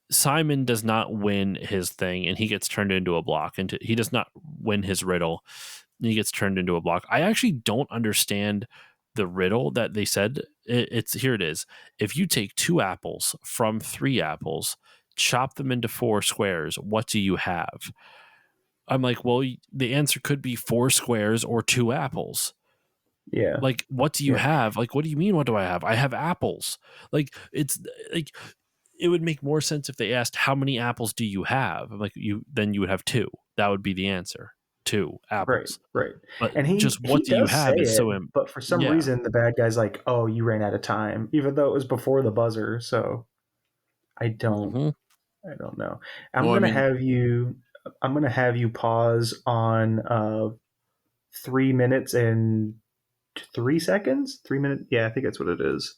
A: Simon does not win his thing, and he gets turned into a block. And he does not win his riddle. And he gets turned into a block. I actually don't understand the riddle that they said. It's here. It is. If you take 2 apples from 3 apples, chop them into 4 squares, what do you have? I'm like, well, the answer could be 4 squares or 2 apples.
C: Yeah.
A: Like, what do you have? Like, what do you mean? What do I have? I have apples. Like, it's like, it would make more sense if they asked, how many apples do you have? I'm like, then you would have 2. That would be the answer. 2 apples.
C: Right.
A: But
C: And
A: what do you have is so
C: but for some reason the bad guy's like, oh, you ran out of time, even though it was before the buzzer. So I don't know. I'm gonna have you pause on 3 minutes and 3 seconds. 3 minutes. Yeah, I think that's what it is.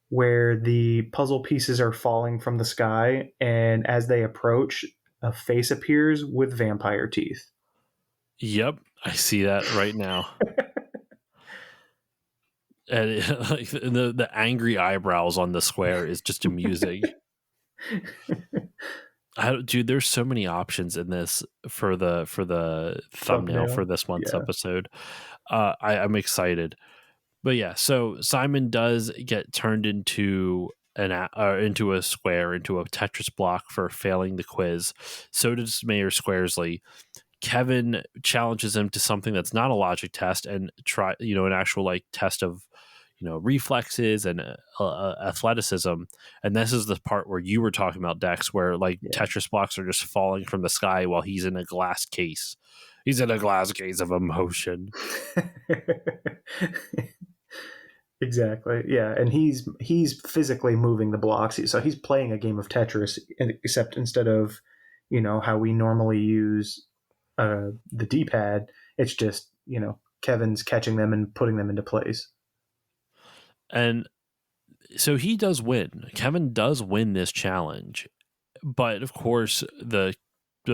C: Where the puzzle pieces are falling from the sky, and as they approach, a face appears with vampire teeth.
A: Yep, I see that right now. And like the angry eyebrows on the square is just amusing. Dude, there's so many options in this for the thumbnail for this month's episode. I'm excited. But yeah, so Simon does get turned into into a square, into a Tetris block for failing the quiz. So does Mayor Squarsley. Kevin challenges him to something that's not a logic test and an actual like test of reflexes and athleticism. And this is the part where you were talking about, Dex, where like Tetris blocks are just falling from the sky while he's in a glass case. He's in a glass case of emotion.
C: Exactly. Yeah, and he's physically moving the blocks, so he's playing a game of Tetris, except instead of how we normally use the D-pad, it's just Kevin's catching them and putting them into place.
A: And so he does win. Kevin does win this challenge, but of course the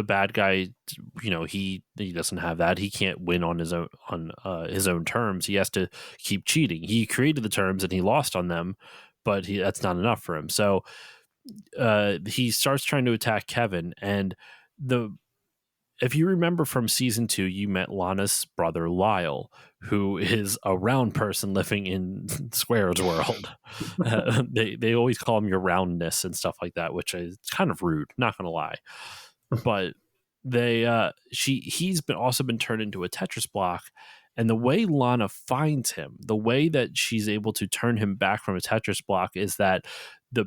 A: bad guy, he doesn't have that. He can't win on his own terms. He has to keep cheating. He created the terms and he lost on them, but that's not enough for him. So he starts trying to attack Kevin. And if you remember from season 2, you met Lana's brother Lyle, who is a round person living in Square's world. They always call him your roundness and stuff like that, which is kind of rude. Not gonna lie. But he's also been turned into a Tetris block, and the way Lana finds him, the way that she's able to turn him back from a Tetris block, is that the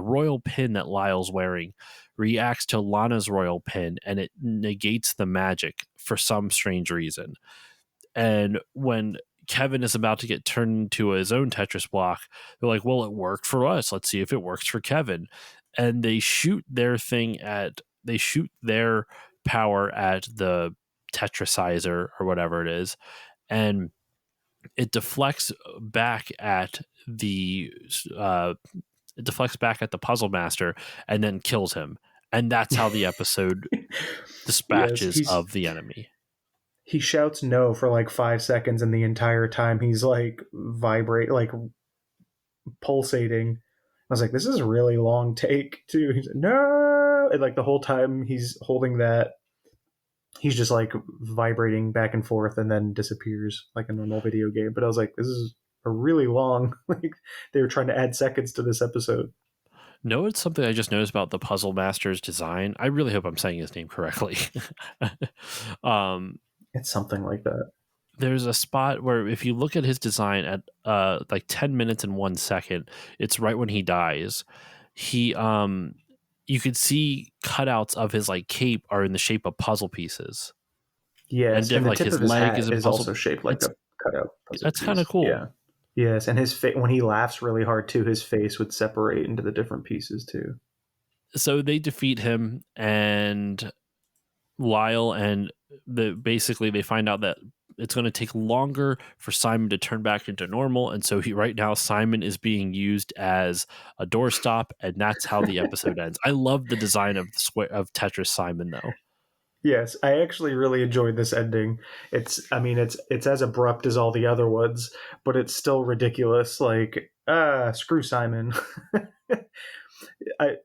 A: royal pin that Lyle's wearing reacts to Lana's royal pin, and it negates the magic for some strange reason. And when Kevin is about to get turned into his own Tetris block, they're like, well, it worked for us. Let's see if it works for Kevin. And they shoot their power at the Tetrisizer or whatever it is, and it deflects back at the puzzle master and then kills him. And that's how the episode dispatches of the enemy.
C: He shouts no for like 5 seconds, and the entire time he's like pulsating. I was like, this is a really long take too. He's like, no, and like the whole time he's holding that, he's just like vibrating back and forth and then disappears like a normal video game. But I was like, this is a really long, like they were trying to add seconds to this episode.
A: No, it's something I just noticed about the Puzzle Master's design. I really hope I'm saying his name correctly.
C: It's something like that.
A: There's a spot where if you look at his design at like 10 minutes and 1 second, it's right when he dies. You could see cutouts of his like cape are in the shape of puzzle pieces.
C: Yes, and the
A: like
C: tip
A: his
C: of his
A: leg
C: hat
A: is a
C: is
A: puzzle.
C: also shaped like
A: That's
C: a cutout puzzle
A: that's kind of
C: piece.
A: cool.
C: Yeah. Yes, and his when he laughs really hard too, his face would separate into the different pieces too.
A: So they defeat him, and Lyle and basically they find out that it's going to take longer for Simon to turn back into normal, and so right now Simon is being used as a doorstop, and that's how the episode ends. I love the design of of Tetris Simon though.
C: Yes, I actually really enjoyed this ending. It's as abrupt as all the other ones, but it's still ridiculous. Like, screw Simon.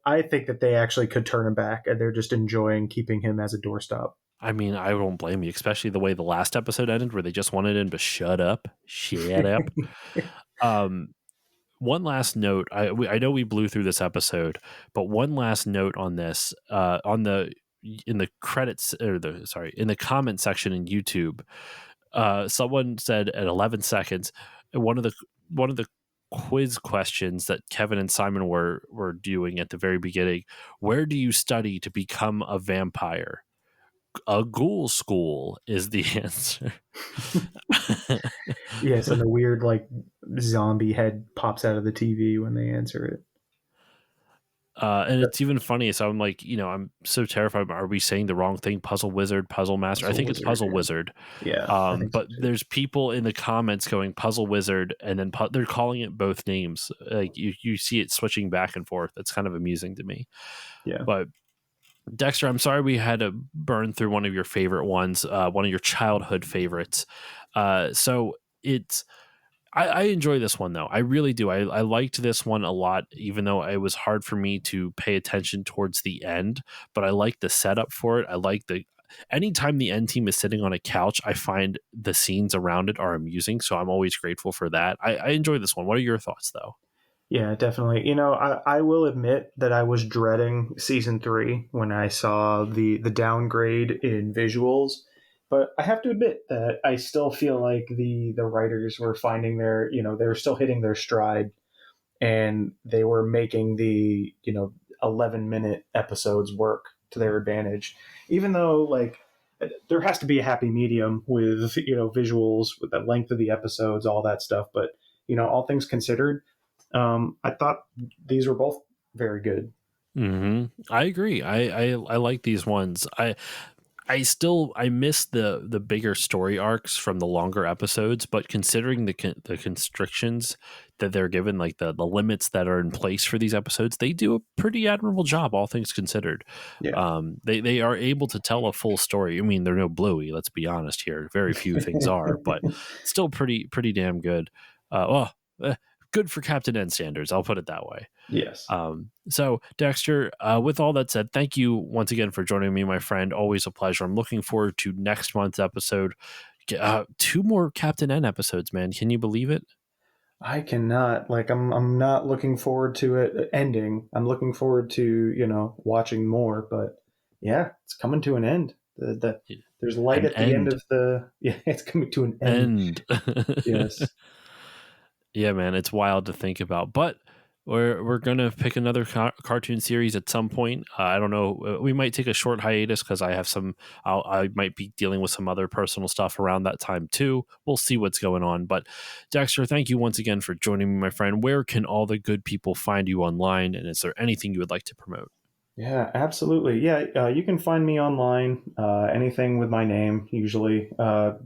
C: I think that they actually could turn him back, and they're just enjoying keeping him as a doorstop.
A: I mean, I don't blame you, especially the way the last episode ended, where they just wanted him to shut up. Um, One last note. I know we blew through this episode, but one last note on this. In the credits, or in the comment section in YouTube, someone said at 11 seconds, one of the quiz questions that Kevin and Simon were doing at the very beginning. Where do you study to become a vampire? A ghoul school is the answer.
C: Yes, and the weird like zombie head pops out of the TV when they answer it.
A: And it's even funny. So I'm like, I'm so terrified. Are we saying the wrong thing? Puzzle wizard, puzzle master. I think it's puzzle wizard.
C: Yeah, I think so
A: but
C: too.
A: there's people in the comments going puzzle wizard, and then they're calling it both names. Like you see it switching back and forth. It's kind of amusing to me.
C: Yeah.
A: But Dexter, I'm sorry we had to burn through one of your favorite ones, one of your childhood favorites. So it's. I enjoy this one though. I really do. I liked this one a lot, even though it was hard for me to pay attention towards the end. But I like the setup for it. I like anytime the end team is sitting on a couch, I find the scenes around it are amusing. So I'm always grateful for that. I enjoy this one. What are your thoughts though?
C: Yeah, definitely. I will admit that I was dreading season 3 when I saw the downgrade in visuals. But I have to admit that I still feel like the writers were finding they were still hitting their stride, and they were making the 11-minute episodes work to their advantage. Even though like there has to be a happy medium with visuals, with the length of the episodes, all that stuff. But all things considered, I thought these were both very good.
A: Mm-hmm. I agree. I like these ones. I miss the bigger story arcs from the longer episodes, but considering the constrictions that they're given, like the limits that are in place for these episodes, they do a pretty admirable job, all things considered.
C: Yeah.
A: They are able to tell a full story. I mean, they're no Bluey, let's be honest here. Very few things are, but still pretty damn good. Good for Captain N standards. I'll put it that way.
C: Yes.
A: So Dexter, with all that said, thank you once again for joining me, my friend. Always a pleasure. I'm looking forward to next month's episode. 2 more Captain N episodes, man. Can you believe it?
C: I cannot. Like, I'm not looking forward to it ending. I'm looking forward to watching more. But yeah, it's coming to an end. There's light at the end of the. Yeah, it's coming to an end. Yes.
A: Yeah, man, it's wild to think about. But we're gonna pick another cartoon series at some point. I don't know. We might take a short hiatus because I have I might be dealing with some other personal stuff around that time too. We'll see what's going on. But Dexter, thank you once again for joining me, my friend. Where can all the good people find you online? And is there anything you would like to promote?
C: Yeah, absolutely. Yeah, you can find me online. Anything with my name, usually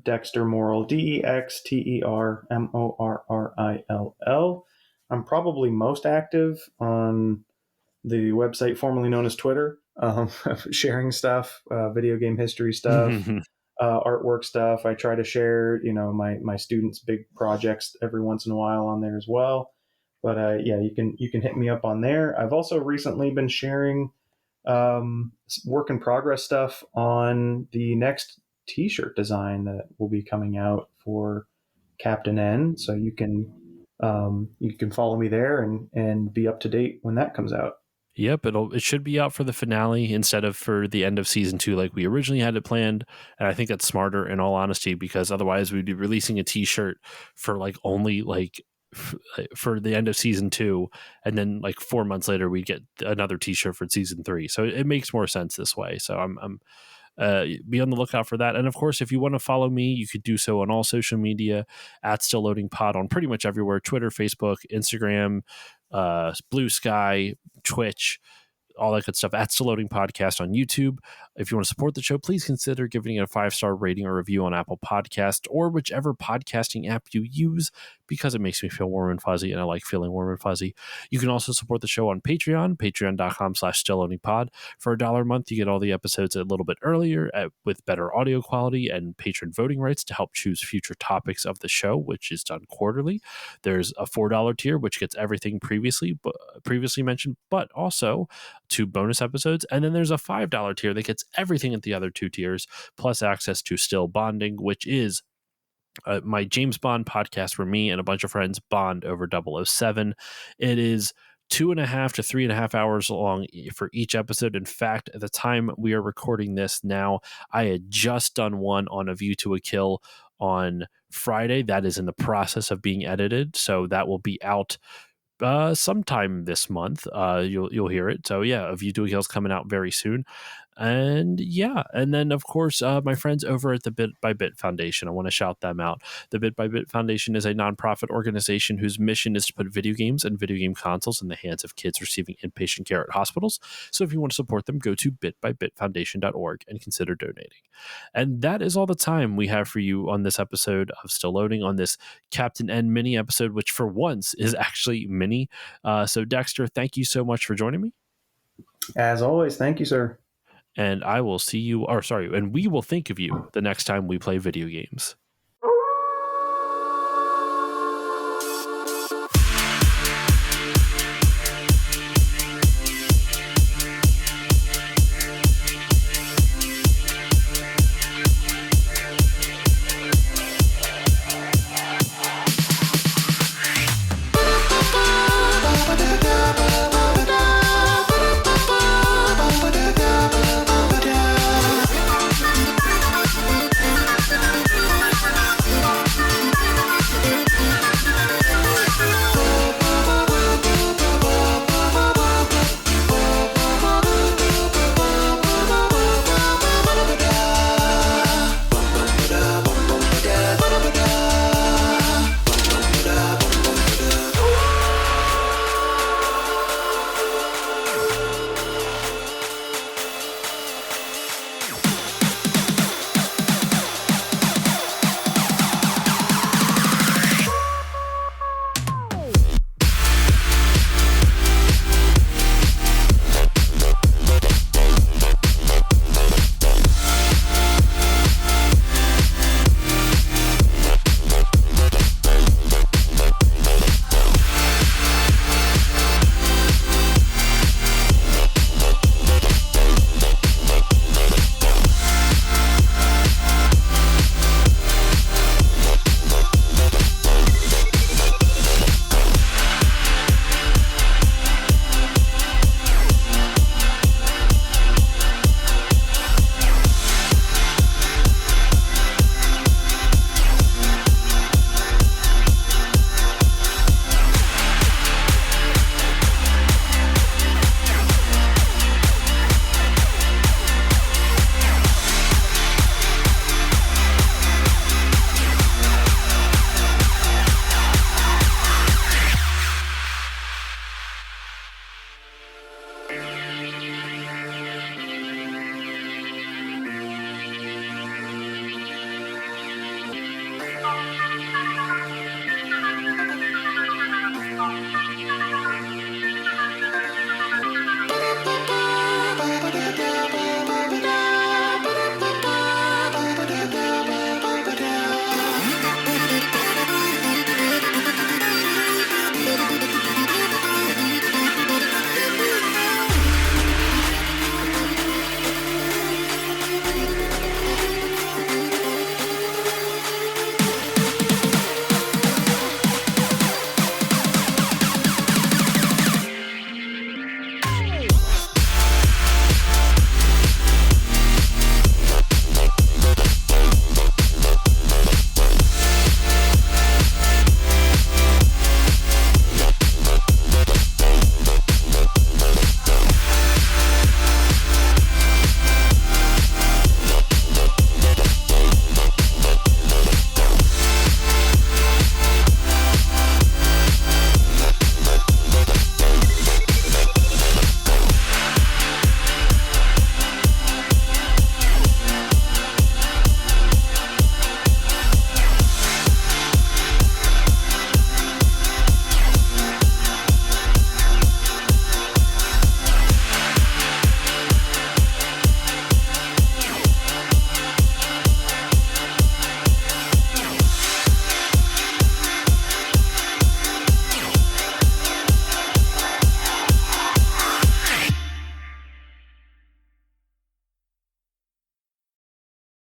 C: Dexter Morrill, DexterMorrill. I'm probably most active on the website formerly known as Twitter, sharing stuff, video game history stuff, artwork stuff. I try to share, my students' big projects every once in a while on there as well. But yeah, you can hit me up on there. I've also recently been sharing work in progress stuff on the next T-shirt design that will be coming out for Captain N. So you can follow me there and be up to date when that comes out.
A: Yep, it should be out for the finale instead of for the end of season 2 like we originally had it planned. And I think that's smarter in all honesty, because otherwise we'd be releasing a T-shirt for like only like for the end of season 2, and then like 4 months later we get another T-shirt for season 3. So it makes more sense this way. So I'm be on the lookout for that. And of course, if you want to follow me, you could do so on all social media at Still Loading Pod on pretty much everywhere: Twitter, Facebook, Instagram, Blue Sky, Twitch, all that good stuff at Still Loading Podcast on YouTube. If you want to support the show, please consider giving it a 5-star rating or review on Apple Podcast or whichever podcasting app you use, because it makes me feel warm and fuzzy, and I like feeling warm and fuzzy. You can also support the show on Patreon, patreon.com/stillloadingpod. For $1 a month, you get all the episodes a little bit earlier with better audio quality and patron voting rights to help choose future topics of the show, which is done quarterly. There's a $4 tier, which gets everything previously mentioned, but also 2 bonus episodes. And then there's a $5 tier that gets everything at the other 2 tiers, plus access to Still Bonding, which is my James Bond podcast where me and a bunch of friends bond over 007. It is 2.5 to 3.5 hours long for each episode. In fact, at the time we are recording this now, I had just done one on A View to a Kill on Friday. That is in the process of being edited, so that will be out sometime this month. You'll hear it. So yeah, A View to a Kill is coming out very soon. And yeah, and then of course, my friends over at the Bit by Bit Foundation, I want to shout them out. The Bit by Bit Foundation is a nonprofit organization whose mission is to put video games and video game consoles in the hands of kids receiving inpatient care at hospitals. So if you want to support them, go to bitbybitfoundation.org and consider donating. And that is all the time we have for you on this episode of Still Loading, on this Captain N mini episode, which for once is actually mini. So Dexter, thank you so much for joining me.
C: As always, thank you, sir.
A: And I will see you, and we will think of you the next time we play video games.